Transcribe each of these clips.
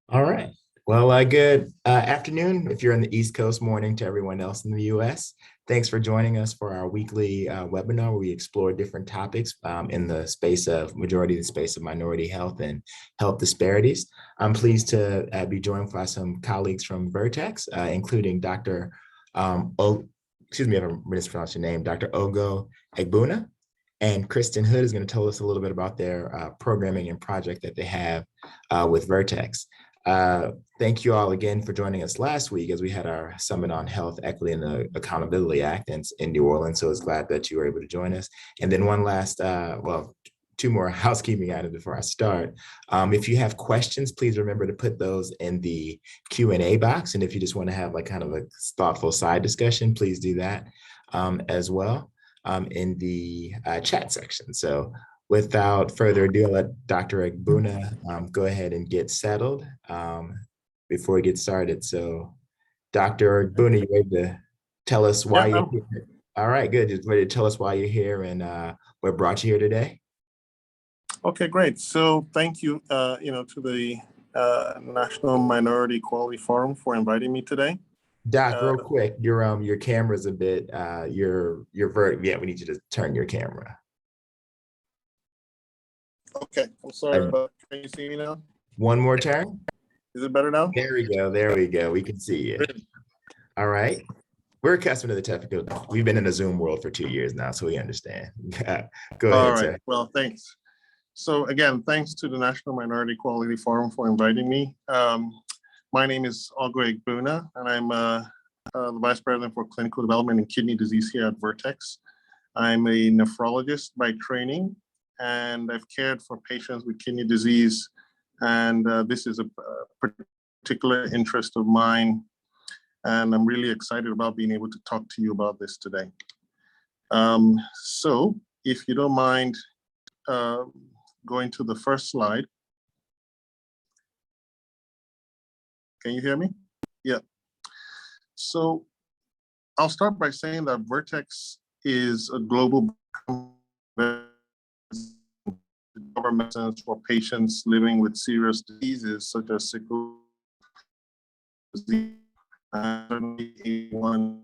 All right. Well, good afternoon if you're in the East Coast, morning to everyone else in the US. Thanks for joining us for our weekly webinar where we explore different topics in the space of majority of the space of minority health and health disparities. I'm pleased to be joined by some colleagues from Vertex, including Dr. Excuse me if I mispronounced your name, Dr. Ogo Egbuna. And Kristen Hood is going to tell us a little bit about their programming and project that they have with Vertex. Thank you all again for joining us last week as we had our summit on health, equity, and the Accountability Act in New Orleans. So I was glad that you were able to join us. And then one last, two more housekeeping items before I start. If you have questions, please remember to put those in the Q&A box. And if you just want to have like kind of a thoughtful side discussion, please do that as well in the chat section. So without further ado, I'll let Dr. Egbuna go ahead and get settled before we get started. So Dr. Egbuna, you ready to tell us why you're here? All right, good. Just ready to tell us why you're here and what brought you here today? Okay, great. So thank you, to the National Minority Equality Forum for inviting me today. Doc, real quick, your camera's a bit, we need you to turn your camera. Okay, I'm sorry, but can you see me now? One more turn. Is it better now? There we go. There we go. We can see you. All right. We're accustomed to the technical. We've been in a Zoom world for 2 years now, so we understand. Go ahead, all right, sir. Well, thanks. So again, thanks to the National Minority Equality Forum for inviting me. My name is Ogo Egbuna, and I'm the Vice President for Clinical Development in Kidney Disease here at Vertex. I'm a nephrologist by training, and I've cared for patients with kidney disease. And this is a particular interest of mine. And I'm really excited about being able to talk to you about this today. So if you don't mind going to the first slide. Can you hear me? Yeah. So I'll start by saying that Vertex is a global government for patients living with serious diseases such as sickle disease and APOL1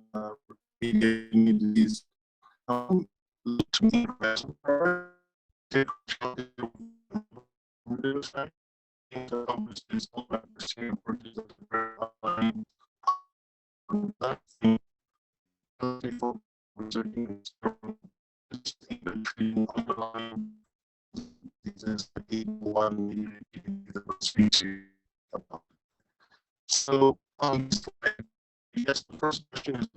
disease. So, yes, the first question is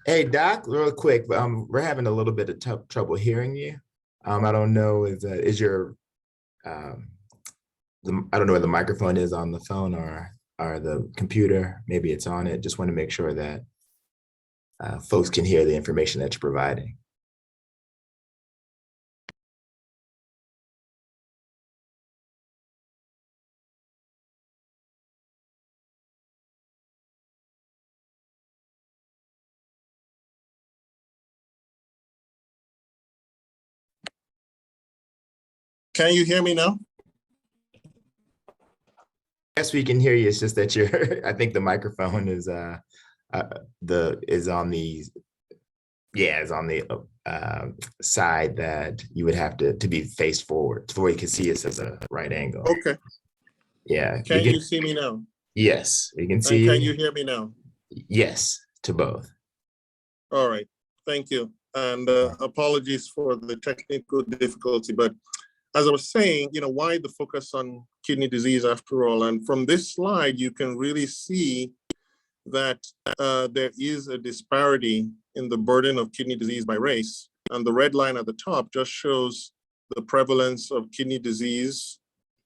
Hey, Doc, real quick, we're having a little bit of trouble hearing you. I don't know, is your, I don't know where the microphone is on the phone or the computer. Maybe it's on it. Just want to make sure that folks can hear the information that you're providing. Can you hear me now? Yes, we can hear you. It's just that you're, I think the microphone is on the side that you would have to be faced forward before you can see us as a right angle. Okay. Yeah. Can you see me now? Yes, we can see you. you. Can you hear me now? Yes, to both. All right. Thank you. And apologies for the technical difficulty, but as I was saying, why the focus on kidney disease after all? And from this slide, you can really see that there is a disparity in the burden of kidney disease by race. And the red line at the top just shows the prevalence of kidney disease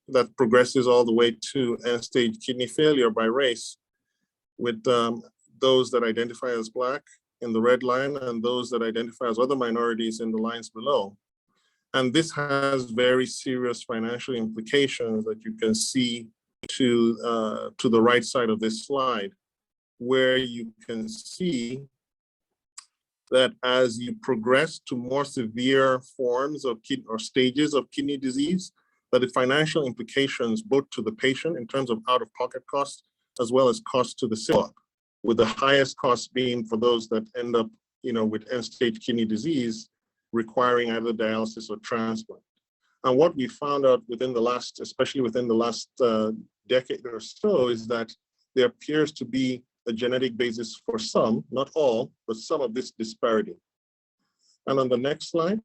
that progresses all the way to end-stage kidney failure by race, with those that identify as Black in the red line and those that identify as other minorities in the lines below. And this has very serious financial implications that you can see to the right side of this slide, where you can see that as you progress to more severe forms of kidney or stages of kidney disease, that the financial implications, both to the patient in terms of out-of-pocket costs, as well as costs to the system, with the highest cost being for those that end up, with end-stage kidney disease, requiring either dialysis or transplant. And what we found out especially within the last decade or so, is that there appears to be a genetic basis for some, not all, but some of this disparity. And on the next slide,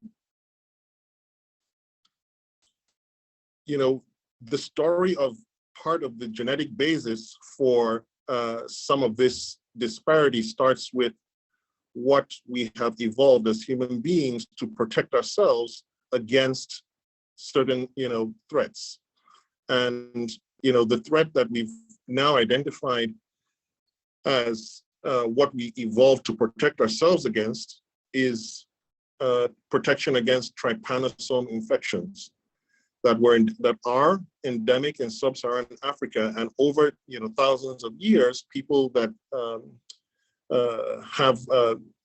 the story of part of the genetic basis for some of this disparity starts with what we have evolved as human beings to protect ourselves against certain, threats. And, the threat that we've now identified as what we evolved to protect ourselves against is protection against trypanosome infections that are endemic in sub-Saharan Africa, and over thousands of years, people that have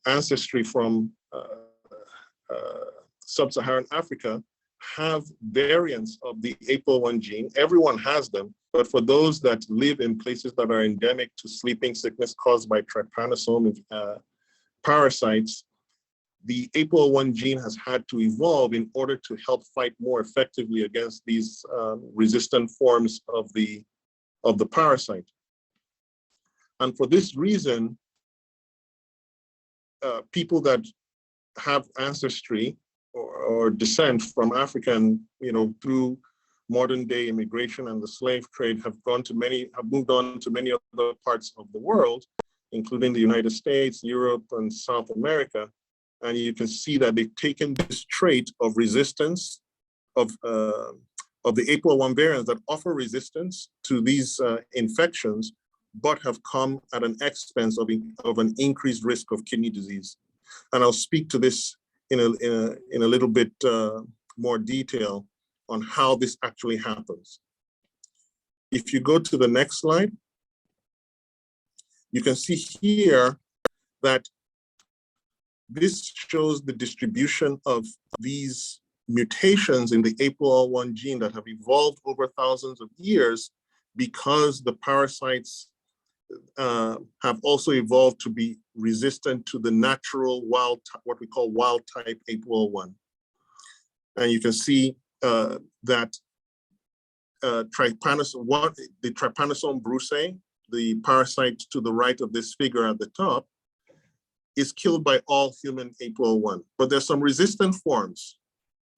ancestry from sub-Saharan Africa have variants of the APOL1 gene. Everyone has them, but for those that live in places that are endemic to sleeping sickness caused by trypanosome parasites, the APOL1 gene has had to evolve in order to help fight more effectively against these resistant forms of the parasite. And for this reason, people that have ancestry or descent from African, through modern day immigration and the slave trade have moved on to many other parts of the world, including the United States, Europe, and South America. And you can see that they've taken this trait of resistance of the APOL1 variants that offer resistance to these infections, but have come at an expense of an increased risk of kidney disease. And I'll speak to this in a little bit more detail on how this actually happens. If you go to the next slide, you can see here that this shows the distribution of these mutations in the APOL1 gene that have evolved over thousands of years, because the parasites have also evolved to be resistant to the natural what we call wild type APOL1. And you can see that the trypanosome brucei, the parasite to the right of this figure at the top, is killed by all human APOL1. But there's some resistant forms,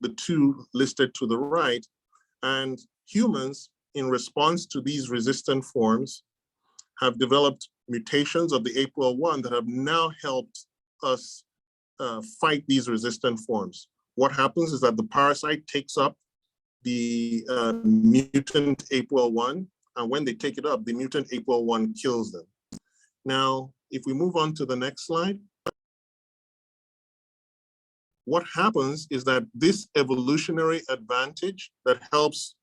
the two listed to the right, and humans, in response to these resistant forms, have developed mutations of the APOL1 that have now helped us fight these resistant forms. What happens is that the parasite takes up the mutant APOL1, and when they take it up, the mutant APOL1 kills them. Now, if we move on to the next slide, what happens is that this evolutionary advantage that helps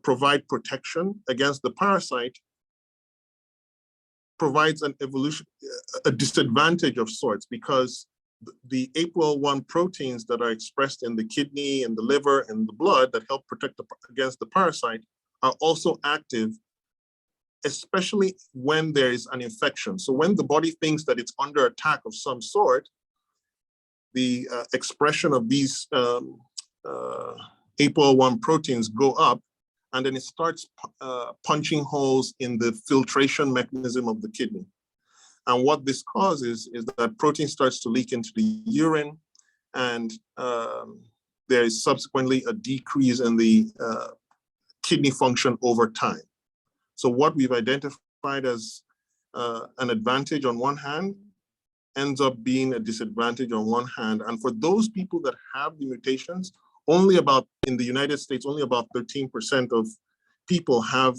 provide protection against the parasite provides a disadvantage of sorts, because the APOL1 proteins that are expressed in the kidney and the liver and the blood that help protect against the parasite are also active, especially when there is an infection. So when the body thinks that it's under attack of some sort, the expression of these APOL1 proteins go up, and then it starts punching holes in the filtration mechanism of the kidney. And what this causes is that protein starts to leak into the urine, and there is subsequently a decrease in the kidney function over time. So what we've identified as an advantage on one hand ends up being a disadvantage on one hand. And for those people that have the mutations, in the United States, only about 13% of people have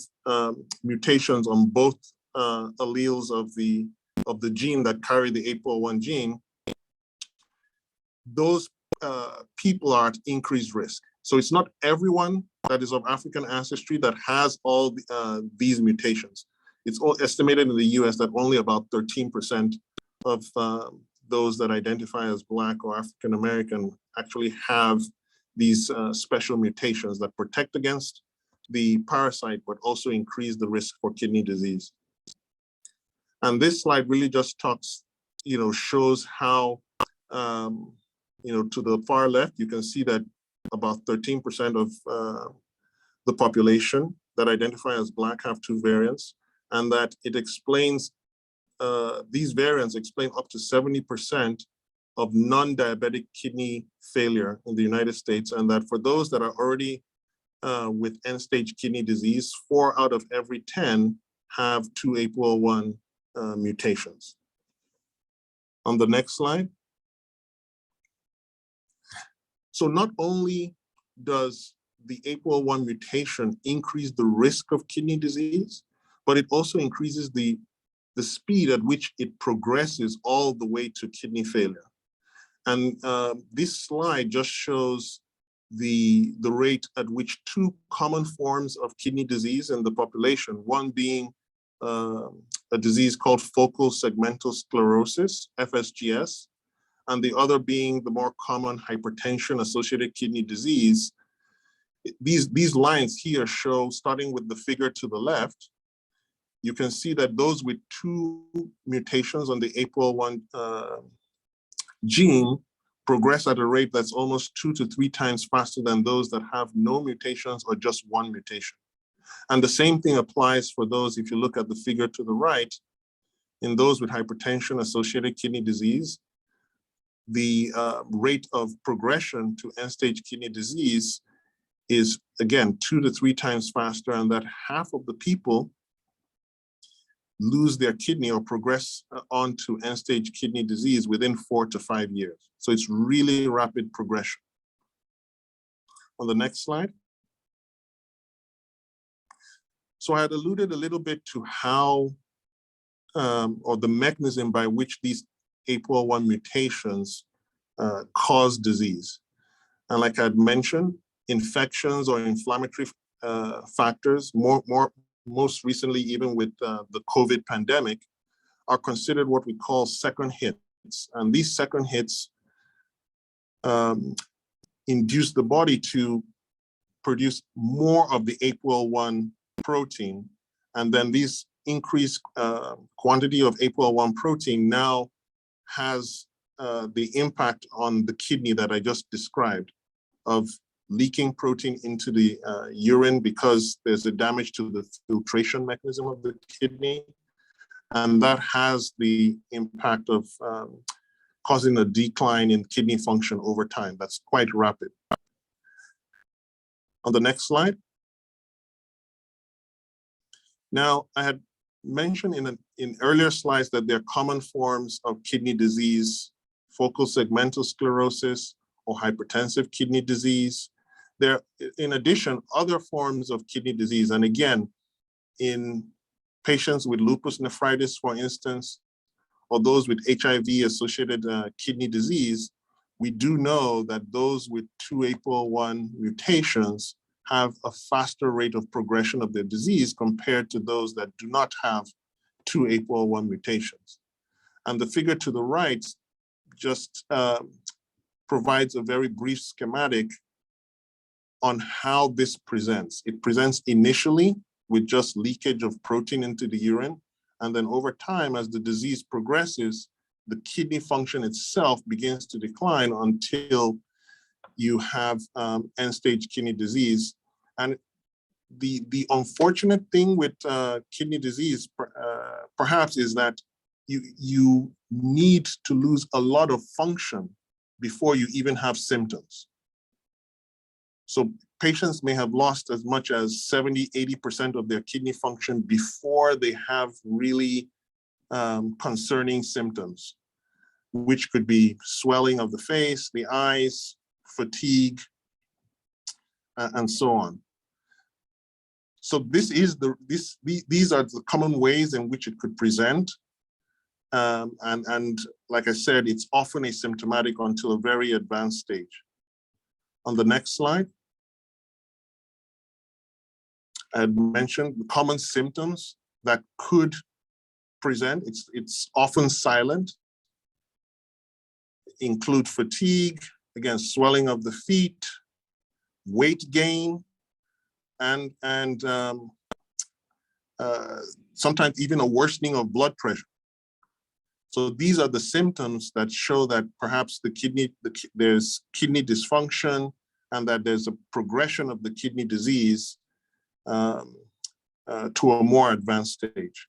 mutations on both alleles of the gene that carry the APOL1 gene. Those people are at increased risk. So it's not everyone that is of African ancestry that has all these mutations. It's all estimated in the US that only about 13% of those that identify as Black or African American actually have these special mutations that protect against the parasite, but also increase the risk for kidney disease. And this slide really just talks, shows how, to the far left, you can see that about 13% of the population that identify as Black have two variants, and that it explains, these variants explain up to 70% of non-diabetic kidney failure in the United States, and that for those that are already with end-stage kidney disease, 4 out of every 10 have two APOL1 mutations. On the next slide. So not only does the APOL1 mutation increase the risk of kidney disease, but it also increases the speed at which it progresses all the way to kidney failure. And this slide just shows the rate at which two common forms of kidney disease in the population, one being a disease called focal segmental sclerosis, FSGS, and the other being the more common hypertension-associated kidney disease. These lines here show, starting with the figure to the left, you can see that those with two mutations on the APOL1 gene progress at a rate that's almost 2 to 3 times faster than those that have no mutations or just one mutation. And the same thing applies for those, if you look at the figure to the right, in those with hypertension-associated kidney disease, the rate of progression to end-stage kidney disease is, again, 2 to 3 times faster, and that half of the people lose their kidney or progress onto end-stage kidney disease within 4 to 5 years. So it's really rapid progression. On the next slide. So I had alluded a little bit to how, or the mechanism by which these APOL1 mutations cause disease. And like I'd mentioned, infections or inflammatory factors, most recently even with the COVID pandemic, are considered what we call second hits. And these second hits induce the body to produce more of the APOL1 protein. And then these increased quantity of APOL1 protein now has the impact on the kidney that I just described, of leaking protein into the urine because there's a damage to the filtration mechanism of the kidney. And that has the impact of causing a decline in kidney function over time. That's quite rapid. On the next slide. Now, I had mentioned in earlier slides that there are common forms of kidney disease, focal segmental sclerosis or hypertensive kidney disease. There are, in addition, other forms of kidney disease. And again, in patients with lupus nephritis, for instance, or those with HIV-associated kidney disease, we do know that those with two APOL1 mutations have a faster rate of progression of their disease compared to those that do not have two APOL1 mutations. And the figure to the right just provides a very brief schematic on how this presents. It presents initially with just leakage of protein into the urine. And then over time, as the disease progresses, the kidney function itself begins to decline until you have end-stage kidney disease. And the unfortunate thing with kidney disease, perhaps, is that you need to lose a lot of function before you even have symptoms. So patients may have lost as much as 70, 80% of their kidney function before they have really concerning symptoms, which could be swelling of the face, the eyes, fatigue, and so on. So these are the common ways in which it could present. And like I said, it's often asymptomatic until a very advanced stage. On the next slide. I had mentioned the common symptoms that could present. It's often silent, include fatigue, again, swelling of the feet, weight gain, and sometimes even a worsening of blood pressure. So these are the symptoms that show that perhaps there's kidney dysfunction and that there's a progression of the kidney disease to a more advanced stage.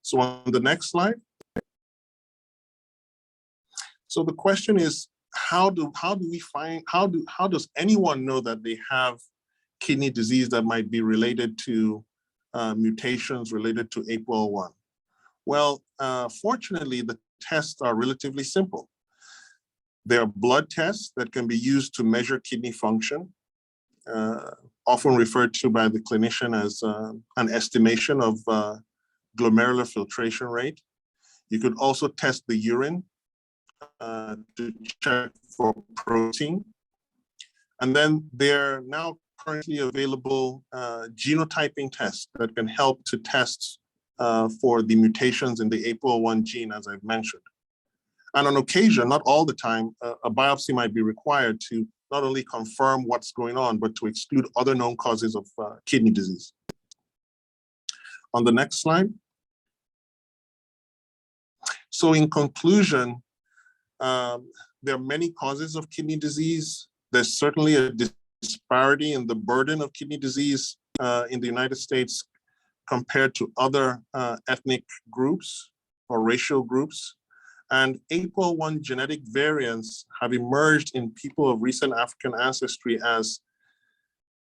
So on the next slide. So the question is, how does anyone know that they have kidney disease that might be related to mutations related to APOL1? Well, fortunately, the tests are relatively simple. There are blood tests that can be used to measure kidney function, often referred to by the clinician as an estimation of glomerular filtration rate. You could also test the urine to check for protein. And then there are now currently available genotyping tests that can help to test for the mutations in the APOL1 gene, as I've mentioned. And on occasion, not all the time, a biopsy might be required to not only confirm what's going on, but to exclude other known causes of kidney disease. On the next slide. So in conclusion, there are many causes of kidney disease. There's certainly a disparity in the burden of kidney disease in the United States compared to other ethnic groups or racial groups. And APOL1 genetic variants have emerged in people of recent African ancestry as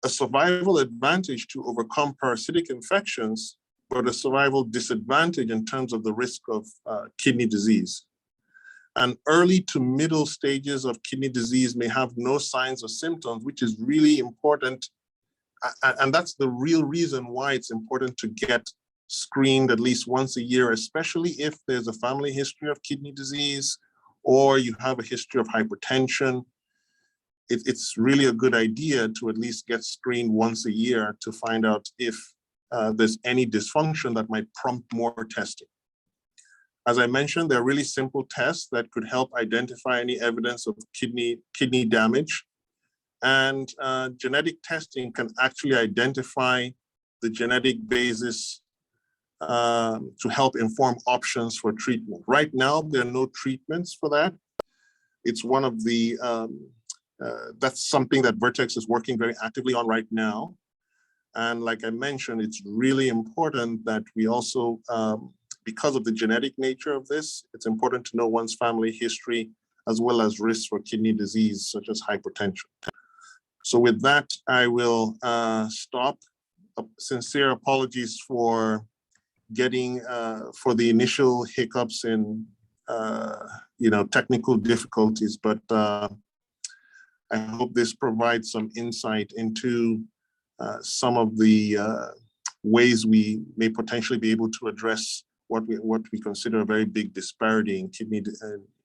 a survival advantage to overcome parasitic infections, but a survival disadvantage in terms of the risk of kidney disease. And early to middle stages of kidney disease may have no signs or symptoms, which is really important. And that's the real reason why it's important to get screened at least once a year, especially if there's a family history of kidney disease or you have a history of hypertension. It's really a good idea to at least get screened once a year to find out if there's any dysfunction that might prompt more testing. As I mentioned, there are really simple tests that could help identify any evidence of kidney damage. And genetic testing can actually identify the genetic basis to help inform options for treatment. Right now, there are no treatments for that. It's one of the, that's something that Vertex is working very actively on right now. And like I mentioned, it's really important that we also, because of the genetic nature of this, it's important to know one's family history as well as risks for kidney disease, such as hypertension. So with that, I will stop. Sincere apologies for getting, for the initial hiccups and, technical difficulties, but I hope this provides some insight into some of the ways we may potentially be able to address what we consider a very big disparity in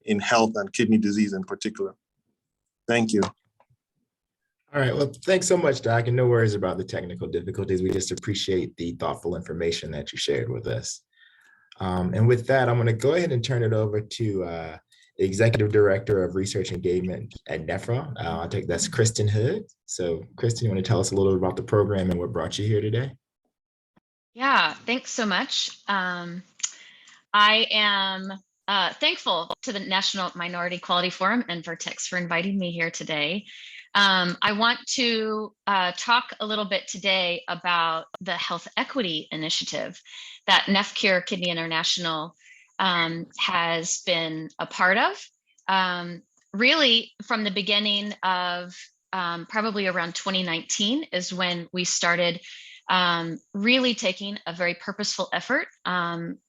in health and kidney disease in particular. Thank you. All right, well, thanks so much, Doc, and no worries about the technical difficulties. We just appreciate the thoughtful information that you shared with us. And with that, I'm gonna go ahead and turn it over to Executive Director of Research Engagement at NEFRA. I think that's Kristen Hood. So Kristen, you wanna tell us a little bit about the program and what brought you here today? Yeah, thanks so much. I am thankful to the National Minority Quality Forum and Vertex for inviting me here today. I want to talk a little bit today about the Health Equity Initiative that NFCure Kidney International has been a part of. Really, from the beginning of probably around 2019 is when we started really taking a very purposeful effort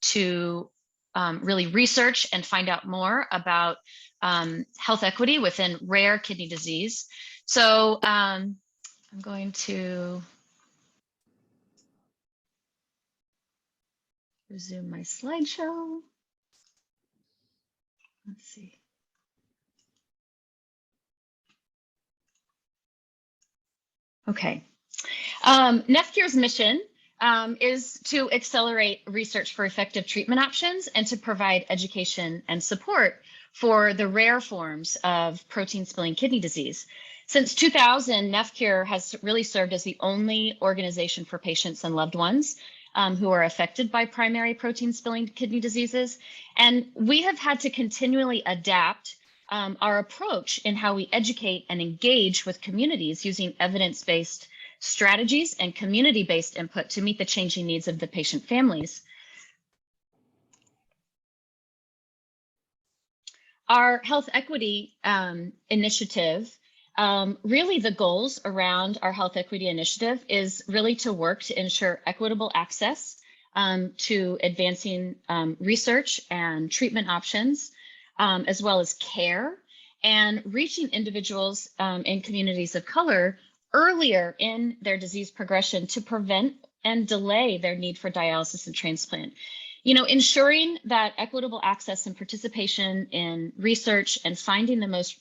to really research and find out more about health equity within rare kidney disease. So I'm going to resume my slideshow. Let's see. Okay. NFCure's mission is to accelerate research for effective treatment options and to provide education and support for the rare forms of protein spilling kidney disease. Since 2000, NMQF has really served as the only organization for patients and loved ones who are affected by primary protein spilling kidney diseases. And we have had to continually adapt our approach in how we educate and engage with communities using evidence-based strategies and community-based input to meet the changing needs of the patient families. Our health equity initiative, really the goals around our health equity initiative is really to work to ensure equitable access to advancing research and treatment options, as well as care, and reaching individuals in communities of color earlier in their disease progression to prevent and delay their need for dialysis and transplant. You know, ensuring that equitable access and participation in research and finding the most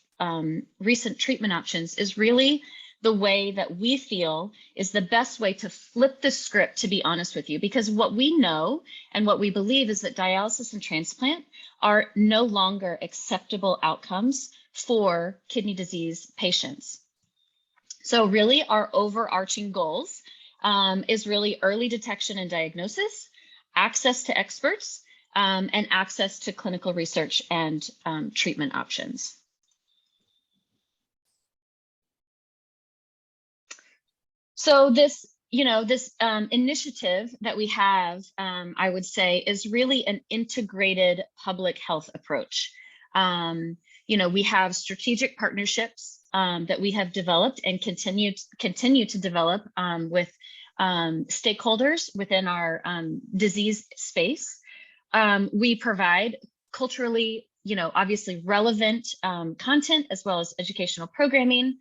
recent treatment options is really the way that we feel is the best way to flip the script, to be honest with you, because what we know and what we believe is that dialysis and transplant are no longer acceptable outcomes for kidney disease patients. So really our overarching goals is really early detection and diagnosis, access to experts, and access to clinical research and treatment options. So this, this initiative that we have, I would say, is really an integrated public health approach. We have strategic partnerships that we have developed and continue to develop with stakeholders within our disease space. We provide culturally, obviously relevant content as well as educational programming.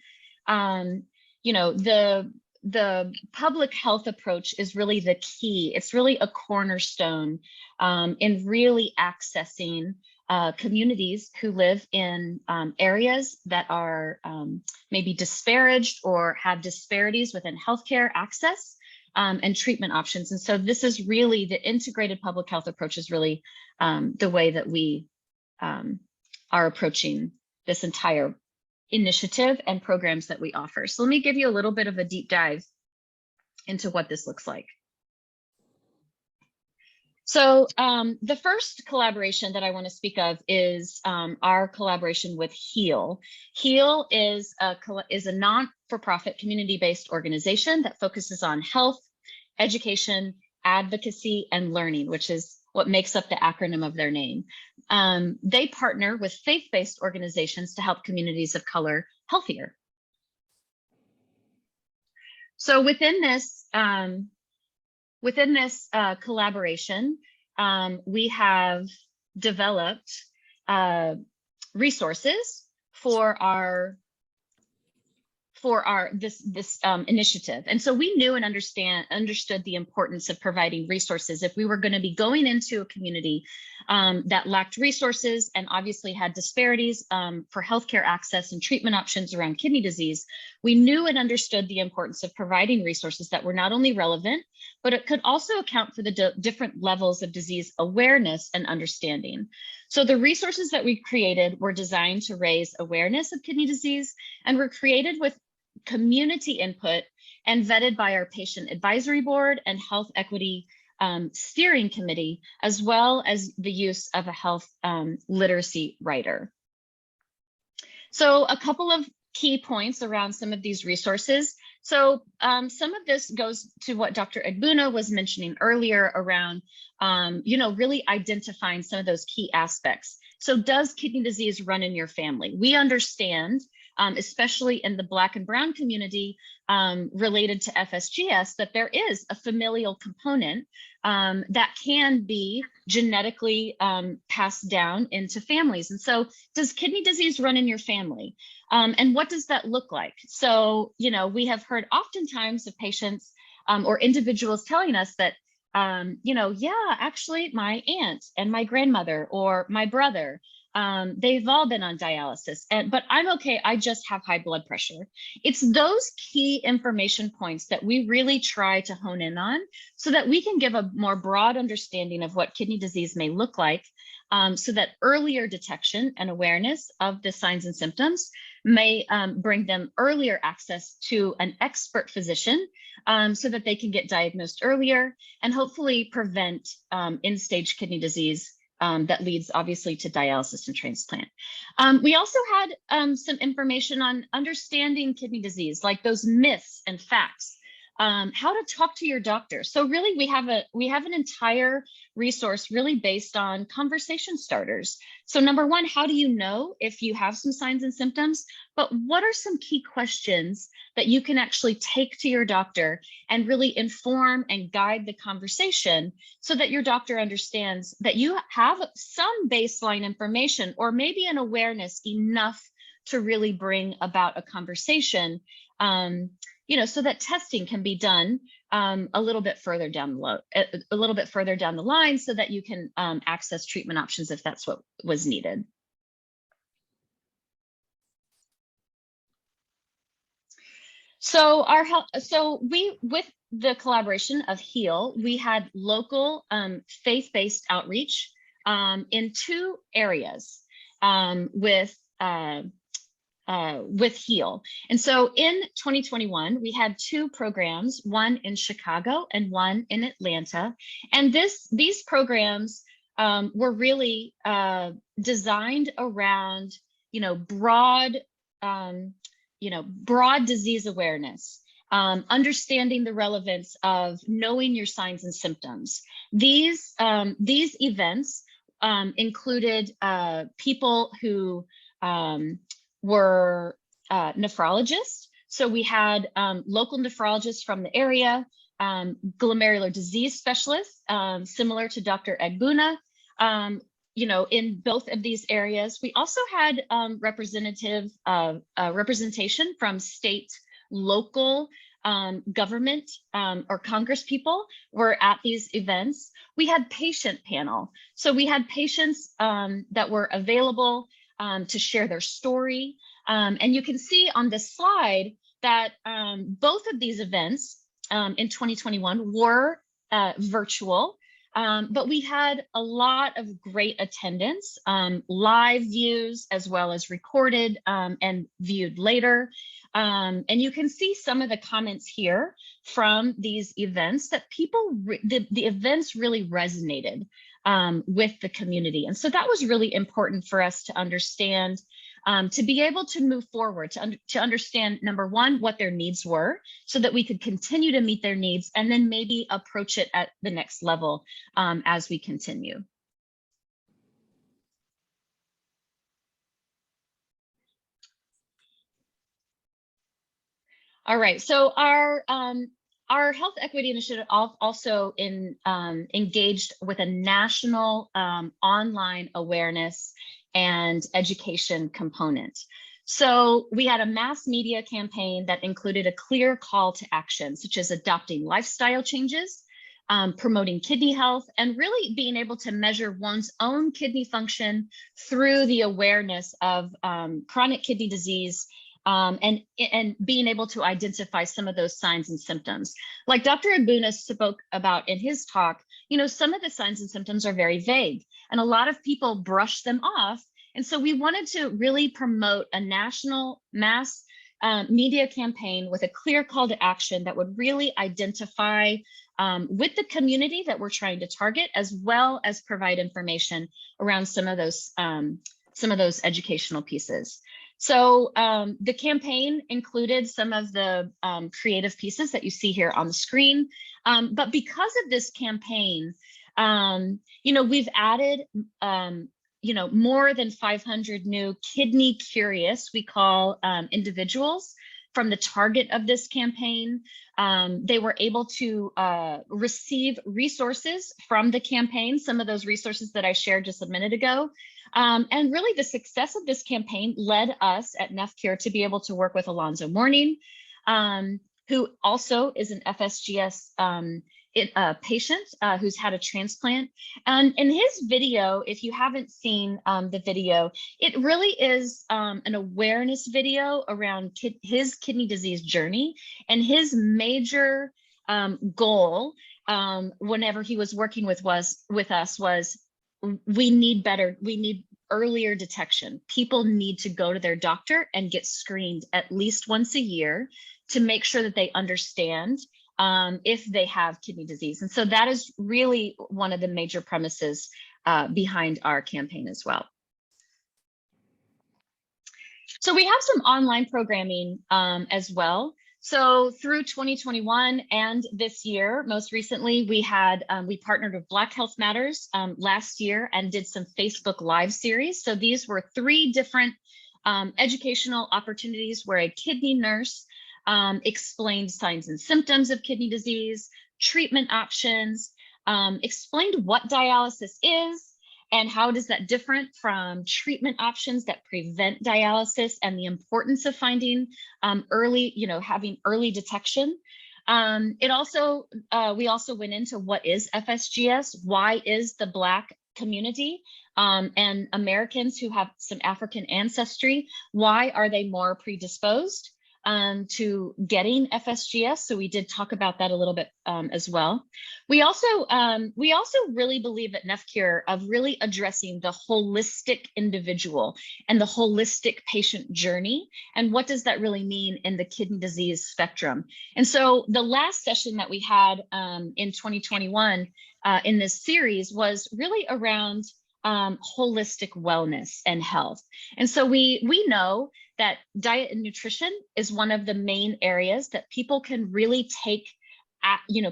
The public health approach is really the key. It's really a cornerstone in really accessing communities who live in areas that are maybe disparaged or have disparities within healthcare access and treatment options. And so this is really the integrated public health approach is really the way that we are approaching this entire initiative and programs that we offer. So let me give you a little bit of a deep dive into what this looks like. So the first collaboration that I want to speak of is our collaboration with HeelA. HeelA is a non-for-profit community-based organization that focuses on health, education, advocacy, and learning, which is what makes up the acronym of their name. They partner with faith-based organizations to help communities of color healthier. So within this collaboration, we have developed resources for this initiative. And so we knew and understood the importance of providing resources if we were going to be going into a community that lacked resources and obviously had disparities for healthcare access and treatment options around kidney disease. We knew and understood the importance of providing resources that were not only relevant, but it could also account for the different levels of disease awareness and understanding. So the resources that we created were designed to raise awareness of kidney disease and were created with community input and vetted by our patient advisory board and health equity steering committee, as well as the use of a health literacy writer. So a couple of key points around some of these resources. So some of this goes to what Dr. Egbuna was mentioning earlier around, really identifying some of those key aspects. So does kidney disease run in your family? We understand, especially in the Black and Brown community related to FSGS, that there is a familial component that can be genetically passed down into families. And so does kidney disease run in your family? And what does that look like? So, we have heard oftentimes of patients or individuals telling us that, yeah, actually my aunt and my grandmother or my brother, they've all been on dialysis, but I'm okay, I just have high blood pressure. It's those key information points that we really try to hone in on so that we can give a more broad understanding of what kidney disease may look like, so that earlier detection and awareness of the signs and symptoms may bring them earlier access to an expert physician so that they can get diagnosed earlier and hopefully prevent end-stage kidney disease that leads obviously to dialysis and transplant. We also had some information on understanding kidney disease, like those myths and facts, how to talk to your doctor. So really we have an entire resource really based on conversation starters. So number one, how do you know if you have some signs and symptoms? But what are some key questions that you can actually take to your doctor and really inform and guide the conversation so that your doctor understands that you have some baseline information or maybe an awareness enough to really bring about a conversation, so that testing can be done a little bit further down the line so that you can access treatment options if that's what was needed. So with the collaboration of HeelA, we had local faith-based outreach in 2 areas with HeelA. And so in 2021, we had 2 programs, one in Chicago and one in Atlanta. And these programs were really designed around, broad disease awareness, understanding the relevance of knowing your signs and symptoms. These events included people who were nephrologists. So we had local nephrologists from the area, glomerular disease specialists, similar to Dr. Egbuna, in both of these areas. We also had representation from state, local government or Congress people were at these events. We had patient panel. So we had patients that were available to share their story. And you can see on this slide that both of these events in 2021 were virtual, but we had a lot of great attendance, live views as well as recorded and viewed later. And you can see some of the comments here from these events that the events really resonated with the community. And so that was really important for us to understand, to be able to move forward, to understand, number one, what their needs were so that we could continue to meet their needs and then maybe approach it at the next level as we continue. All right, so our Health Equity Initiative also engaged with a national online awareness and education component. So we had a mass media campaign that included a clear call to action, such as adopting lifestyle changes, promoting kidney health, and really being able to measure one's own kidney function through the awareness of chronic kidney disease, and being able to identify some of those signs and symptoms. Like Dr. Egbuna spoke about in his talk, some of the signs and symptoms are very vague, and a lot of people brush them off. And so we wanted to really promote a national mass media campaign with a clear call to action that would really identify with the community that we're trying to target, as well as provide information around some of those educational pieces. So the campaign included some of the creative pieces that you see here on the screen. But because of this campaign, we've added, more than 500 new kidney curious, we call individuals from the target of this campaign. They were able to receive resources from the campaign, some of those resources that I shared just a minute ago. And really the success of this campaign led us at NFCure to be able to work with Alonzo Mourning, who also is an FSGS patient who's had a transplant. And in his video, if you haven't seen the video, it really is an awareness video around his kidney disease journey. And his major goal whenever he was working with us was, we need earlier detection. People need to go to their doctor and get screened at least once a year to make sure that they understand if they have kidney disease. And so that is really one of the major premises behind our campaign as well. So we have some online programming as well. So through 2021 and this year, most recently, we partnered with Black Health Matters last year and did some Facebook Live series. So these were 3 different educational opportunities where a kidney nurse explained signs and symptoms of kidney disease, treatment options, explained what dialysis is, and how does that different from treatment options that prevent dialysis, and the importance of finding early, having early detection. We also went into what is FSGS, why is the Black community and Americans who have some African ancestry, why are they more predisposed to getting FSGS? So we did talk about that a little bit as well. We also really believe at NMQF of really addressing the holistic individual and the holistic patient journey, and what does that really mean in the kidney disease spectrum. And so the last session that we had in 2021 in this series was really around holistic wellness and health. And so we know that diet and nutrition is one of the main areas that people can really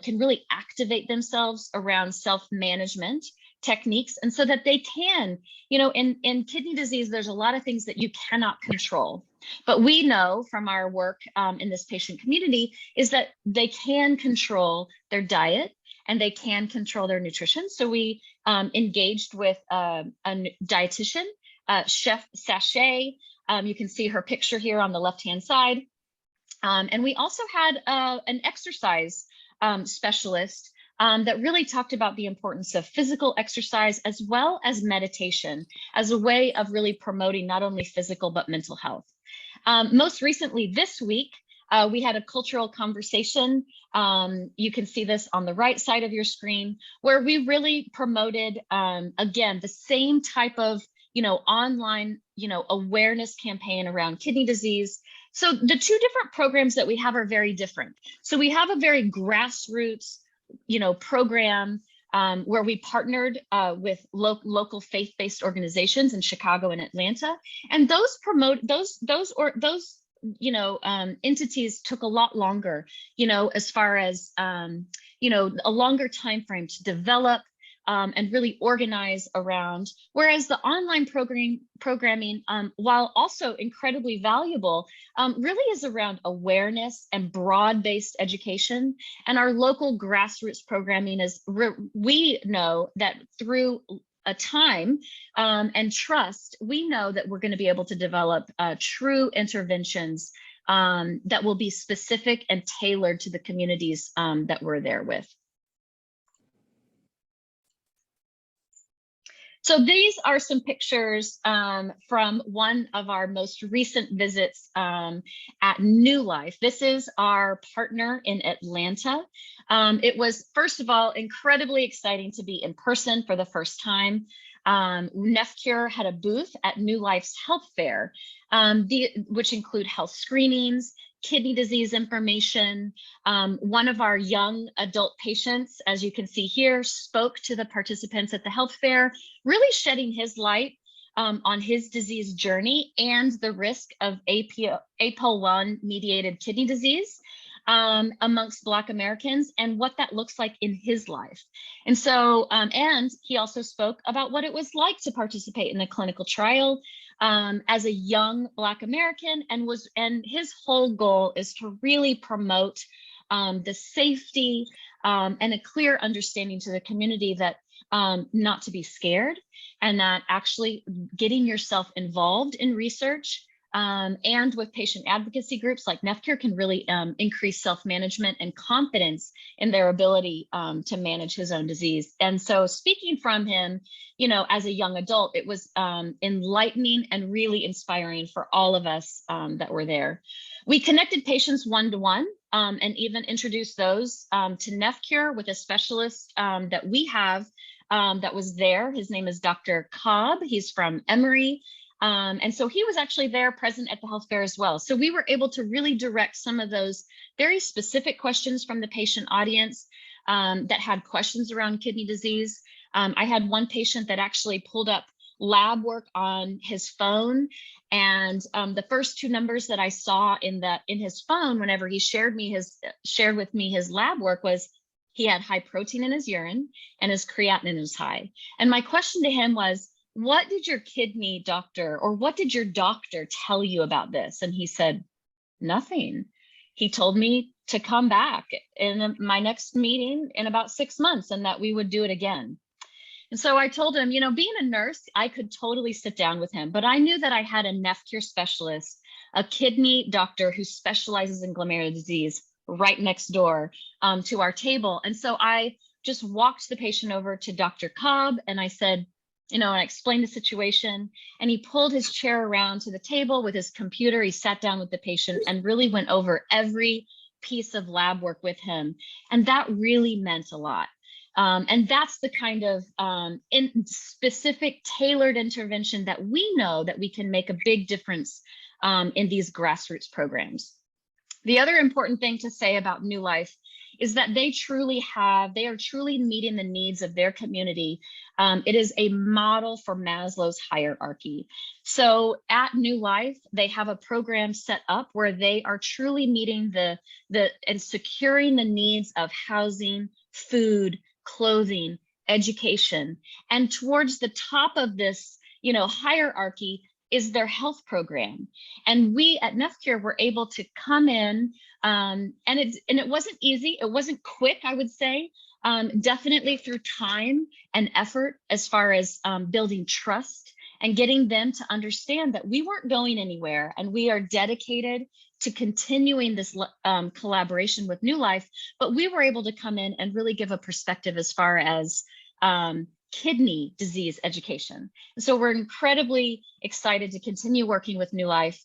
can really activate themselves around self-management techniques. And so that they can, in kidney disease, there's a lot of things that you cannot control. But we know from our work in this patient community is that they can control their diet and they can control their nutrition. So we engaged with a dietitian, Chef Sachet. You can see her picture here on the left-hand side. And we also had an exercise specialist that really talked about the importance of physical exercise as well as meditation as a way of really promoting not only physical but mental health. Most recently this week, we had a cultural conversation. You can see this on the right side of your screen, where we really promoted, again, the same type of online, awareness campaign around kidney disease. So the 2 different programs that we have are very different. So we have a very grassroots, program where we partnered with local faith-based organizations in Chicago and Atlanta, and those entities took a lot longer, as far as a longer time frame to develop and really organize around. Whereas the online programming, while also incredibly valuable, really is around awareness and broad-based education. And our local grassroots programming is, we know that through a time and trust, we know that we're going to be able to develop true interventions that will be specific and tailored to the communities that we're there with. So these are some pictures from one of our most recent visits at New Life. This is our partner in Atlanta. It was, first of all, incredibly exciting to be in person for the first time. NMQF had a booth at New Life's health fair, which include health screenings, kidney disease information. One of our young adult patients, as you can see here, spoke to the participants at the health fair, really shedding his light on his disease journey and the risk of APOL1 mediated kidney disease amongst Black Americans and what that looks like in his life. And so, and he also spoke about what it was like to participate in the clinical trial as a young Black American, and his whole goal is to really promote the safety and a clear understanding to the community that not to be scared, and that actually getting yourself involved in research and with patient advocacy groups like NMQF can really increase self-management and confidence in their ability to manage his own disease. And so speaking from him, as a young adult, it was enlightening and really inspiring for all of us that were there. We connected patients one-to-one and even introduced those to NMQF with a specialist that we have that was there. His name is Dr. Cobb. He's from Emory. And so he was actually there present at the health fair as well. So we were able to really direct some of those very specific questions from the patient audience that had questions around kidney disease. I had one patient that actually pulled up lab work on his phone, and the first two numbers that I saw in his phone whenever he shared with me his lab work was he had high protein in his urine and his creatinine was high. And my question to him was, what did your kidney doctor or what did your doctor tell you about this? And he said, nothing. He told me to come back in my next meeting in about 6 months and that we would do it again. And so I told him, being a nurse, I could totally sit down with him, but I knew that I had a NMQF specialist, a kidney doctor who specializes in glomerular disease right next door to our table. And so I just walked the patient over to Dr. Cobb and I said, and I explained the situation, and he pulled his chair around to the table with his computer. He sat down with the patient and really went over every piece of lab work with him. And that really meant a lot. And that's the kind of specific tailored intervention that we know that we can make a big difference in these grassroots programs. The other important thing to say about New Life is that they are truly meeting the needs of their community. It is a model for Maslow's hierarchy. So at New Life, they have a program set up where they are truly meeting and securing the needs of housing, food, clothing, education. And towards the top of this, hierarchy is their health program. And we at NMQF were able to come in, and it wasn't easy. It wasn't quick, I would say, definitely through time and effort as far as building trust and getting them to understand that we weren't going anywhere and we are dedicated to continuing this collaboration with New Life, but we were able to come in and really give a perspective as far as kidney disease education. And so we're incredibly excited to continue working with New Life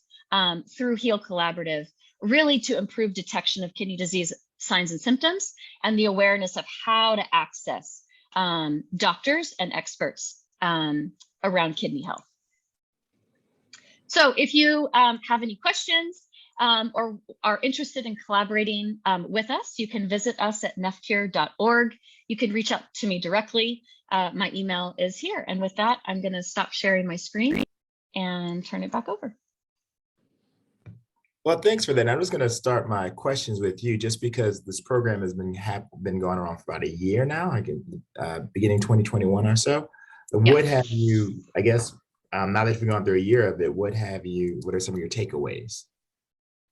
through HEAL Collaborative, really to improve detection of kidney disease signs and symptoms and the awareness of how to access doctors and experts around kidney health. So if you have any questions or are interested in collaborating with us, you can visit us at nmqf.org. You can reach out to me directly. My email is here. And with that, I'm going to stop sharing my screen and turn it back over. Well, thanks for that. I'm just going to start my questions with you, just because this program has been going on for about a year now, beginning 2021 or so. What have you, I guess, now that you've gone through a year of it, what are some of your takeaways?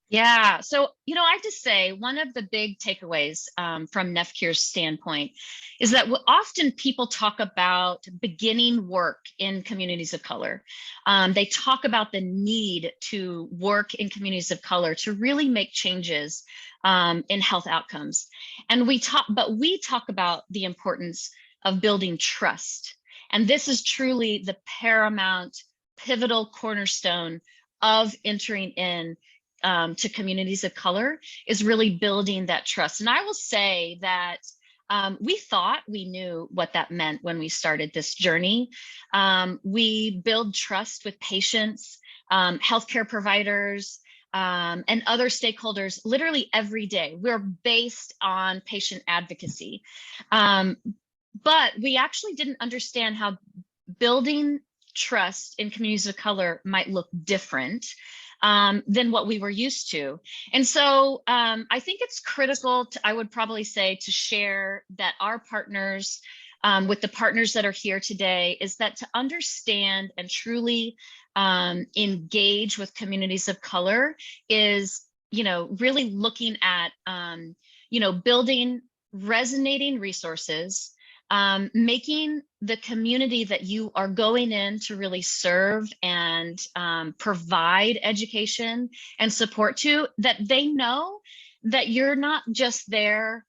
Yeah, so, I have to say one of the big takeaways from NMQF's standpoint is that often people talk about beginning work in communities of color. They talk about the need to work in communities of color to really make changes in health outcomes. And we talk about the importance of building trust. And this is truly the paramount, pivotal cornerstone of entering in to communities of color, is really building that trust. And I will say that we thought we knew what that meant when we started this journey. We build trust with patients, healthcare providers, and other stakeholders literally every day. We're based on patient advocacy. But we actually didn't understand how building trust in communities of color might look different than what we were used to. And so I think it's critical I would probably say, to share that our partners, with the partners that are here today, is that to understand and truly engage with communities of color is, really looking at, building resonating resources, making the community that you are going in to really serve and provide education and support to, that they know that you're not just there,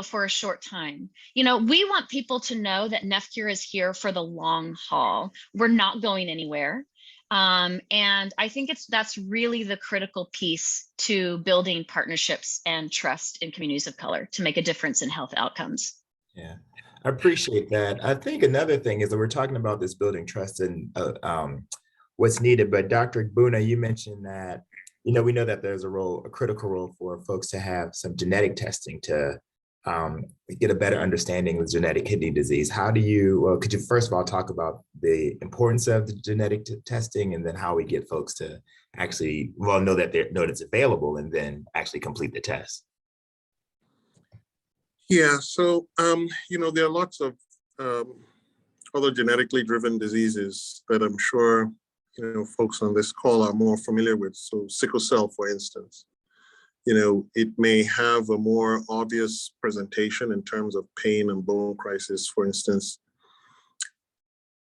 for a short time. We want people to know that NMQF is here for the long haul. We're not going anywhere. And I think that's really the critical piece to building partnerships and trust in communities of color to make a difference in health outcomes. Yeah, I appreciate that. I think another thing is that we're talking about this building trust and what's needed. But Dr. Egbuna, you mentioned that, we know that there's a critical role for folks to have some genetic testing to get a better understanding of genetic kidney disease. How do you, well, could you first of all talk about the importance of the genetic testing, and then how we get folks to actually, well, know that it's available and then actually complete the test? Yeah, so, there are lots of other genetically driven diseases that I'm sure, folks on this call are more familiar with. So sickle cell, for instance, it may have a more obvious presentation in terms of pain and bone crisis, for instance,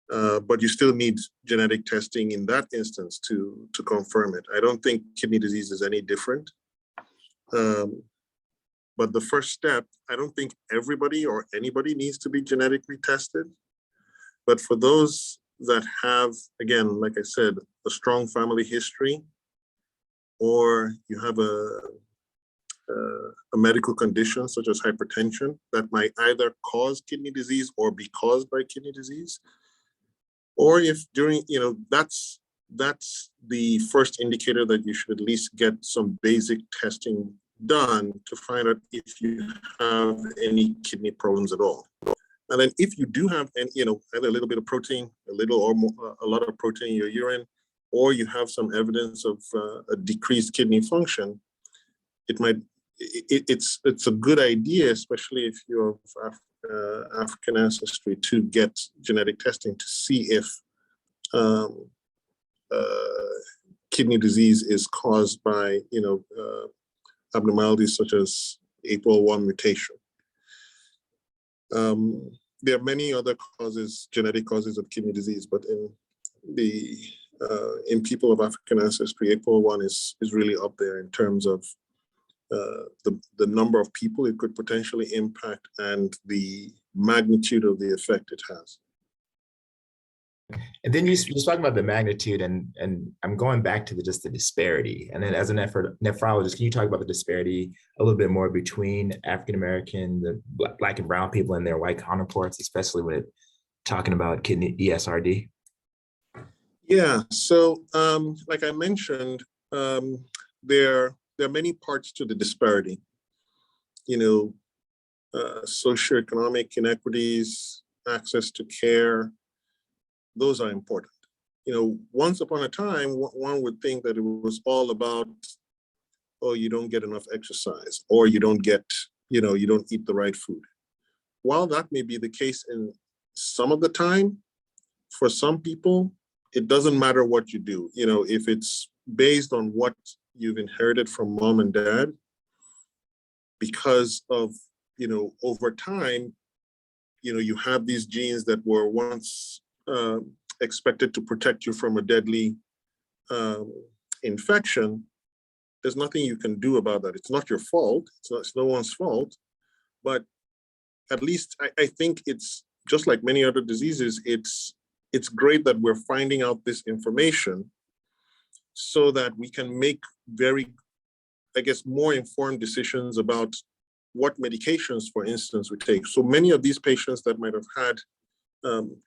but you still need genetic testing in that instance to confirm it. I don't think kidney disease is any different. But the first step, I don't think everybody or anybody needs to be genetically tested. But for those that have, again, like I said, a strong family history, or you have a medical condition such as hypertension that might either cause kidney disease or be caused by kidney disease, or if during, that's the first indicator that you should at least get some basic testing done to find out if you have any kidney problems at all. And then if you do have any, either a little bit of protein, a little or more, a lot of protein in your urine, or you have some evidence of a decreased kidney function, it's a good idea, especially if you're of African ancestry, to get genetic testing to see if kidney disease is caused by, abnormalities such as APOL1 mutation. There are many other causes, genetic causes of kidney disease, but in people of African ancestry, APOL1 is really up there in terms of the number of people it could potentially impact and the magnitude of the effect it has. And then you talk about the magnitude, and I'm going back to just the disparity. And then as a nephrologist, can you talk about the disparity a little bit more between African American, the Black and brown people and their white counterparts, especially when talking about kidney ESRD? Yeah, so like I mentioned, there are many parts to the disparity. Socioeconomic inequities, access to care, those are important. Once upon a time, one would think that it was all about, oh, you don't get enough exercise, or you don't get, you don't eat the right food. While that may be the case in some of the time, for some people, it doesn't matter what you do. If it's based on what you've inherited from mom and dad, because of, over time, you have these genes that were once expected to protect you from a deadly infection. There's nothing you can do about that. It's not your fault. It's no one's fault. But at least I think it's just like many other diseases. It's great that we're finding out this information so that we can make more informed decisions about what medications, for instance, we take. So many of these patients that might have had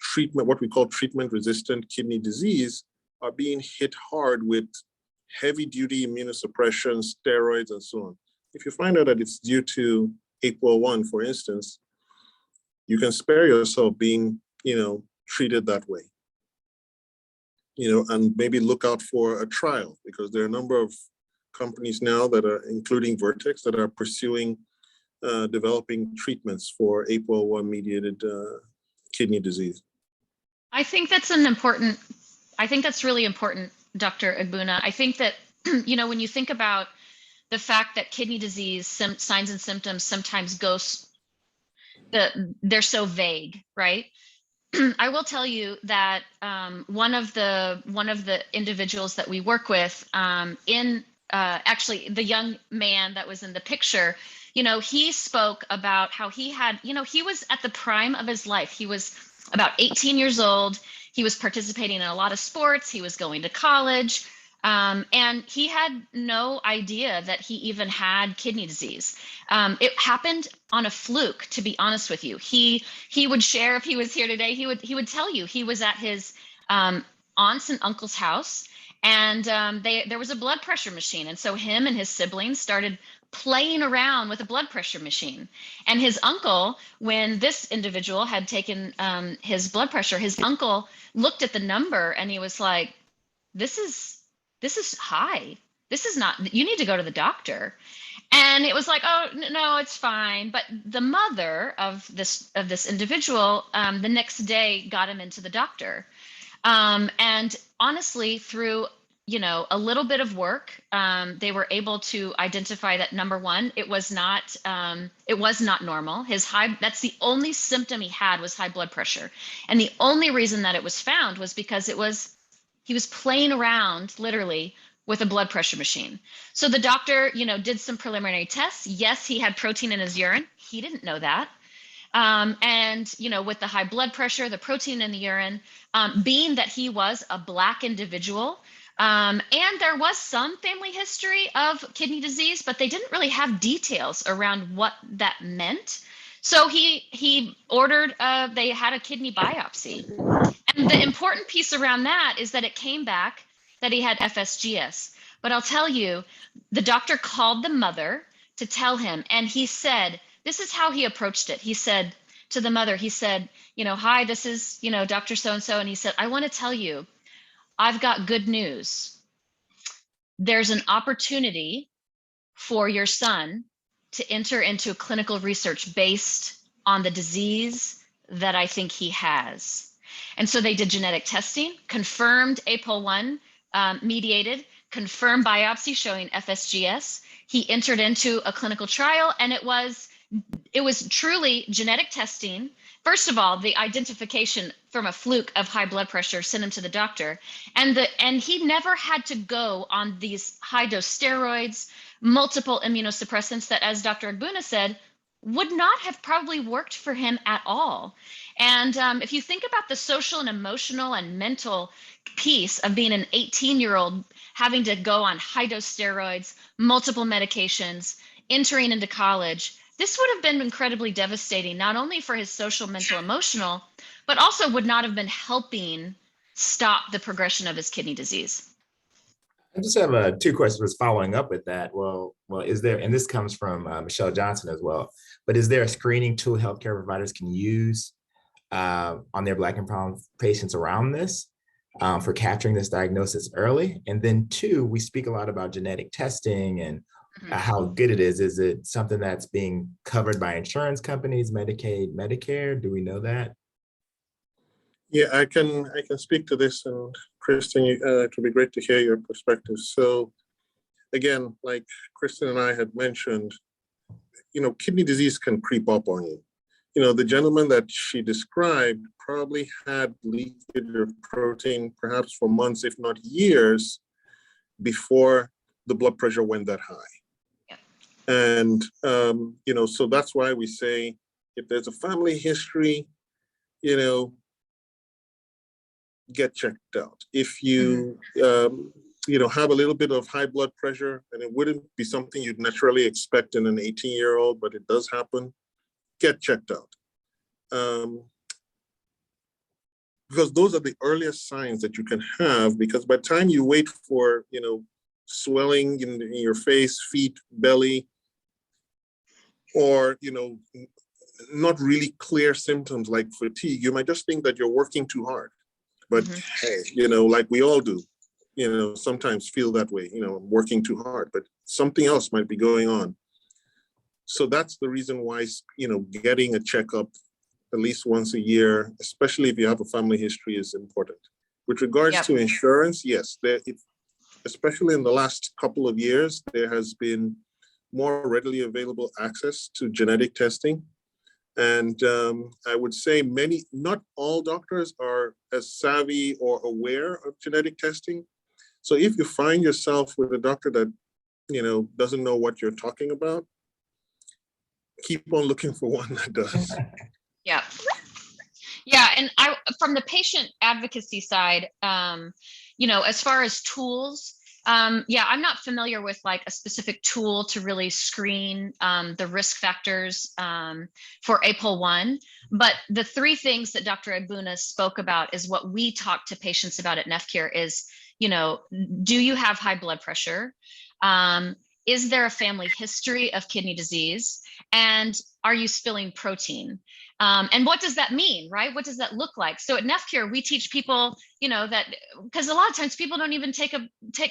treatment, what we call treatment-resistant kidney disease, are being hit hard with heavy-duty immunosuppression, steroids, and so on. If you find out that it's due to APOL1, for instance, you can spare yourself being, treated that way. And maybe look out for a trial, because there are a number of companies now that are, including Vertex, that are pursuing developing treatments for APOL1-mediated kidney disease. I think that's really important, Dr. Egbuna. I think that, when you think about the fact that kidney disease signs and symptoms sometimes they're so vague, right? I will tell you that one of the individuals that we work with actually the young man that was in the picture, he spoke about how he had, he was at the prime of his life. He was about 18 years old. He was participating in a lot of sports. He was going to college. And he had no idea that he even had kidney disease. It happened on a fluke, to be honest with you. He would share, if he was here today, he would tell you he was at his aunt's and uncle's house, and there was a blood pressure machine. And so him and his siblings started playing around with a blood pressure machine. And his uncle, when this individual had taken his blood pressure, his uncle looked at the number and he was like, this is high. This is not, you need to go to the doctor. And it was like, oh, no, it's fine. But the mother of this individual, the next day got him into the doctor. And honestly, through, a little bit of work, they were able to identify that, number one, it was not normal. That's the only symptom he had, was high blood pressure. And the only reason that it was found was because he was playing around literally with a blood pressure machine. So the doctor, did some preliminary tests. Yes, he had protein in his urine. He didn't know that. And, with the high blood pressure, the protein in the urine, being that he was a Black individual, and there was some family history of kidney disease, but they didn't really have details around what that meant. So he ordered, they had a kidney biopsy. And the important piece around that is that it came back that he had FSGS. But I'll tell you, the doctor called the mother to tell him, and he said, this is how he approached it. He said to the mother, he said, hi, this is, Dr. So-and-so. And he said, I want to tell you, I've got good news. There's an opportunity for your son to enter into clinical research based on the disease that I think he has. And so they did genetic testing, confirmed APOL1 mediated, confirmed biopsy showing FSGS. He entered into a clinical trial, and it was truly genetic testing. First of all, the identification from a fluke of high blood pressure sent him to the doctor, and he never had to go on these high dose steroids, multiple immunosuppressants that, as Dr. Egbuna said, would not have probably worked for him at all. And if you think about the social and emotional and mental piece of being an 18-year-old having to go on high dose steroids, multiple medications, entering into college, this would have been incredibly devastating, not only for his social, mental, emotional, but also would not have been helping stop the progression of his kidney disease. I just have two questions following up with that. Well, is there, and this comes from Michelle Johnson as well, but is there a screening tool healthcare providers can use on their Black and brown patients around this for capturing this diagnosis early? And then two, we speak a lot about genetic testing and how good it is. Is it something that's being covered by insurance companies, Medicaid, Medicare? Do we know that? Yeah, I can speak to this, and Kristen, it would be great to hear your perspective. So again, like Kristen and I had mentioned, kidney disease can creep up on you. The gentleman that she described probably had leakage of protein perhaps for months, if not years, before the blood pressure went that high. Yeah. And, so that's why we say, if there's a family history, get checked out. If you, have a little bit of high blood pressure, and it wouldn't be something you'd naturally expect in an 18-year-old, but it does happen, get checked out. Because those are the earliest signs that you can have, because by the time you wait for, swelling in your face, feet, belly, or, not really clear symptoms like fatigue, you might just think that you're working too hard. But hey, like we all do, sometimes feel that way, working too hard, but something else might be going on. So that's the reason why, getting a checkup at least once a year, especially if you have a family history, is important. With regards to insurance, yes, especially in the last couple of years, there has been more readily available access to genetic testing. And I would say not all doctors are as savvy or aware of genetic testing. So if you find yourself with a doctor that, doesn't know what you're talking about, keep on looking for one that does. Yeah. And from the patient advocacy side, as far as tools, Yeah, I'm not familiar with like a specific tool to really screen the risk factors for APOL1, but the three things that Dr. Egbuna spoke about is what we talk to patients about at NMQF is, you know, do you have high blood pressure? Is there a family history of kidney disease? And are you spilling protein? And what does that mean, right? What does that look like? So at NMQF, we teach people, you know, that because a lot of times people don't even take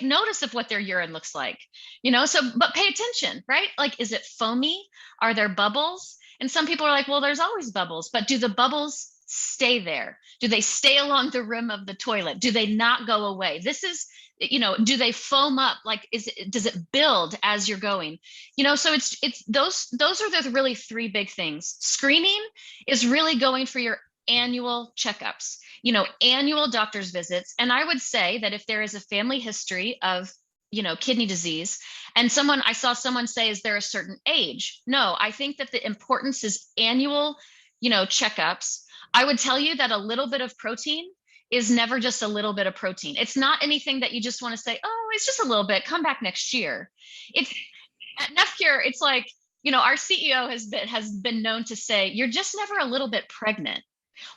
notice of what their urine looks like, you know, so, but pay attention, right? Like, is it foamy? Are there bubbles? And some people are like, well, there's always bubbles, but do the bubbles stay there? Do they stay along the rim of the toilet? Do they not go away? This is, you know, do they foam up? Like, does it build as you're going? You know, so it's those are the really three big things. Screening is really going for your annual checkups, you know, annual doctor's visits. And I would say that if there is a family history of, you know, kidney disease, and I saw someone say, is there a certain age? No, I think that the importance is annual, you know, checkups. I would tell you that a little bit of protein is never just a little bit of protein. It's not anything that you just want to say, oh, it's just a little bit, come back next year. It's at NMQF, it's like, you know, our CEO has been known to say, you're just never a little bit pregnant.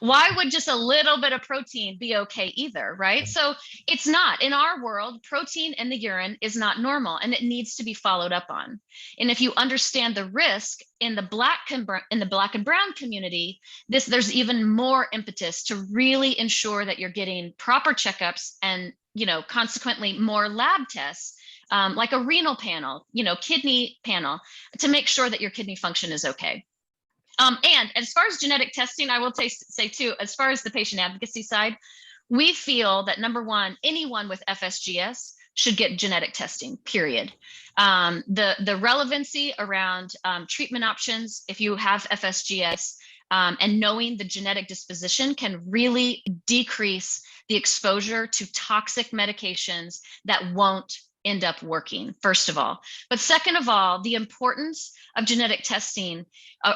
Why would just a little bit of protein be okay either, right? So it's not. In our world, protein in the urine is not normal and it needs to be followed up on. And if you understand the risk in the black and brown community, there's even more impetus to really ensure that you're getting proper checkups and, you know, consequently more lab tests, like a renal panel, you know, kidney panel, to make sure that your kidney function is okay. And as far as genetic testing, I will say too, as far as the patient advocacy side, we feel that number one, anyone with FSGS should get genetic testing, period. The relevancy around treatment options, if you have FSGS, and knowing the genetic disposition can really decrease the exposure to toxic medications that won't end up working, first of all. But second of all, the importance of genetic testing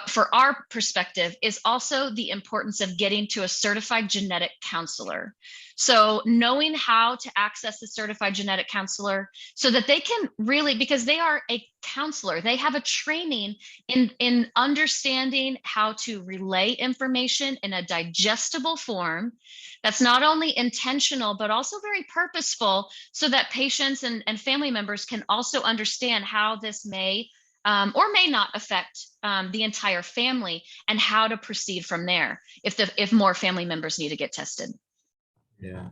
for our perspective is also the importance of getting to a certified genetic counselor. So knowing how to access a certified genetic counselor so that they can really, because they are a counselor, they have a training in understanding how to relay information in a digestible form that's not only intentional, but also very purposeful, so that patients and family members can also understand how this may or may not affect the entire family and how to proceed from there if more family members need to get tested. Yeah,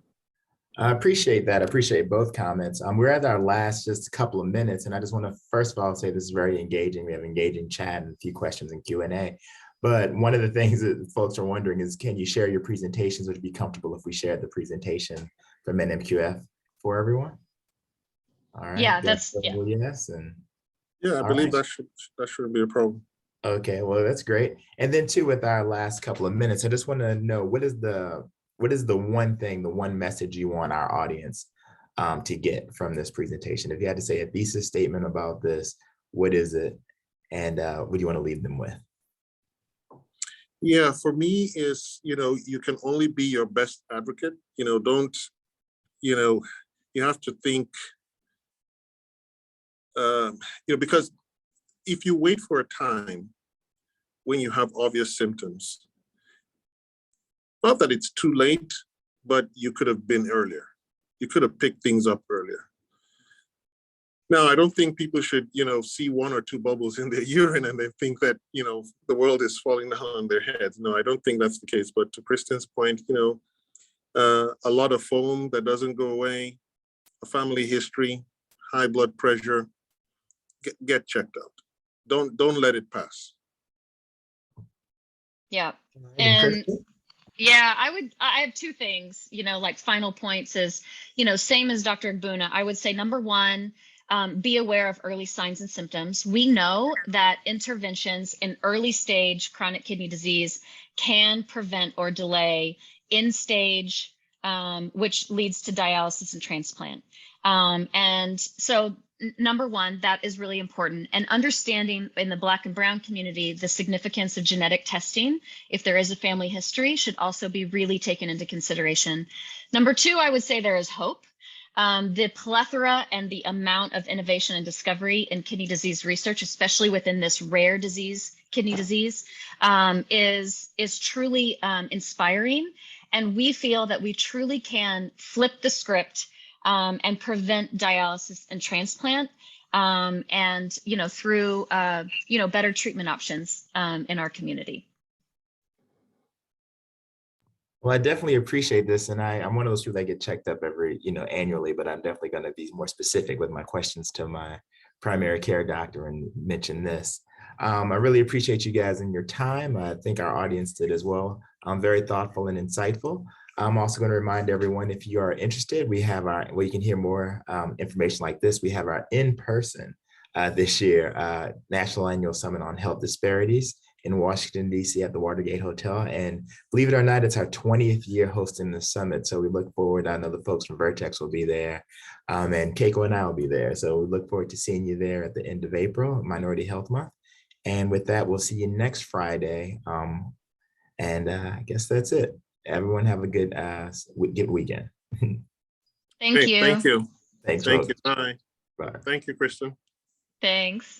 I appreciate that. I appreciate both comments. We're at our last just a couple of minutes, and I just want to first of all say this is very engaging. We have engaging chat and a few questions and Q&A. But one of the things that folks are wondering is, can you share your presentations? Would it be comfortable if we shared the presentation from NMQF for everyone? All right. Yeah, that's yes. And yeah, I believe that should be a problem. Okay, well, that's great. And then too, with our last couple of minutes, I just want to know, what is the one thing, the one message you want our audience to get from this presentation? If you had to say a thesis statement about this, what is it? And what do you want to leave them with? Yeah, for me is, you know, you can only be your best advocate. You know, don't, you know, you have to think, you know, because if you wait for a time when you have obvious symptoms, not that it's too late, but you could have been earlier. You could have picked things up earlier. Now, I don't think people should, you know, see one or two bubbles in their urine and they think that, you know, the world is falling down on their heads. No, I don't think that's the case. But to Kristen's point, you know, a lot of foam that doesn't go away, a family history, high blood pressure, get checked out. Don't let it pass. Yeah. And yeah, I have two things, you know, like final points is, you know, same as Dr. Egbuna, I would say number one, be aware of early signs and symptoms. We know that interventions in early stage chronic kidney disease can prevent or delay end stage, which leads to dialysis and transplant. And so number one, that is really important. And understanding in the Black and Brown community, the significance of genetic testing, if there is a family history, should also be really taken into consideration. Number two, I would say there is hope. The plethora and the amount of innovation and discovery in kidney disease research, especially within this rare disease, kidney disease, is truly inspiring. And we feel that we truly can flip the script and prevent dialysis and transplant, and through better treatment options in our community. Well, I definitely appreciate this, and I'm one of those people that get checked up every, annually, but I'm definitely going to be more specific with my questions to my primary care doctor and mention this. I really appreciate you guys and your time. I think our audience did as well. Very thoughtful and insightful. I'm also going to remind everyone, if you are interested, we have well, you can hear more information like this. We have our in-person this year National Annual Summit on Health Disparities in Washington, D.C. at the Watergate Hotel. And believe it or not, it's our 20th year hosting the summit. So we look forward, I know the folks from Vertex will be there, and Keiko and I will be there. So we look forward to seeing you there at the end of April, Minority Health Month. And with that, we'll see you next Friday. I guess that's it. Everyone have a good weekend. Thank you. Thank you. Thanks. Thank you. Bye. Bye. Thank you, Kristen. Thanks.